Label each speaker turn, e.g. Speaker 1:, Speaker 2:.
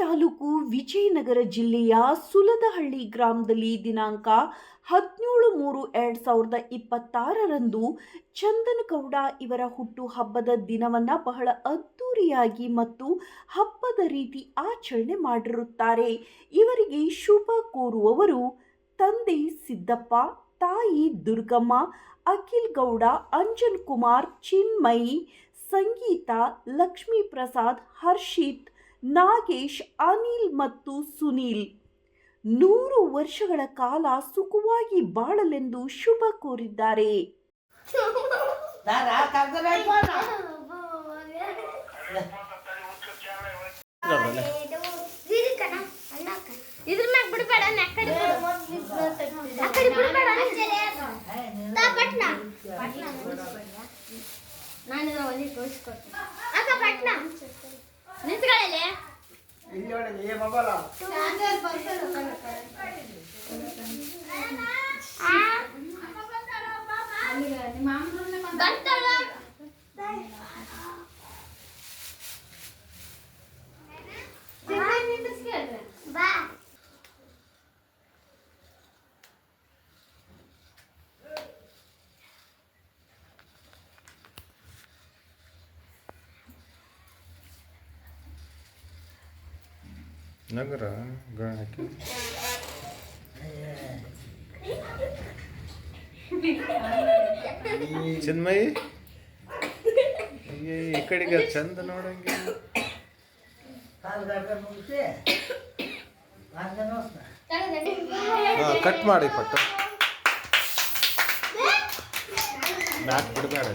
Speaker 1: ತಾಲೂಕು ವಿಜಯನಗರ ಜಿಲ್ಲೆಯ ಸುಲದಹಳ್ಳಿ ಗ್ರಾಮದಲ್ಲಿ ದಿನಾಂಕ 17/3/2026ರಂದು ಚಂದನಗೌಡ ಇವರ ಹುಟ್ಟುಹಬ್ಬದ ದಿನವನ್ನು ಬಹಳ ಅದ್ದೂರಿಯಾಗಿ ಮತ್ತು ಹಬ್ಬದ ರೀತಿ ಆಚರಣೆ ಮಾಡಿರುತ್ತಾರೆ. ಇವರಿಗೆ ಶುಭ ಕೋರುವವರು ತಂದೆ ಸಿದ್ದಪ್ಪ, ತಾಯಿ ದುರ್ಗಮ್ಮ, ಅಖಿಲ್ ಗೌಡ, ಅಂಜನ್ ಕುಮಾರ್, ಚಿನ್ಮಯಿ, ಸಂಗೀತ, ಲಕ್ಷ್ಮೀ ಪ್ರಸಾದ್, ಹರ್ಷಿತ್, ನಾಗೇಶ್, ಅನಿಲ್ ಮತ್ತು ಸುನೀಲ್ 100 ವರ್ಷಗಳ ಕಾಲ ಸುಖವಾಗಿ ಬಾಳಲೆಂದು ಶುಭ ಕೋರಿದ್ದಾರೆ.
Speaker 2: ನಗರ ಗಾಣಕ್ಕೆ ಚಿನ್ಮಯಿ ಈ ಕಡೆಗೆ ಚಂದ ನೋಡಂಗೆ ಕಟ್ ಮಾಡಿ ಪಟ್ಟ ಮ್ಯಾಟ್ ಬಿಡಬೇಡ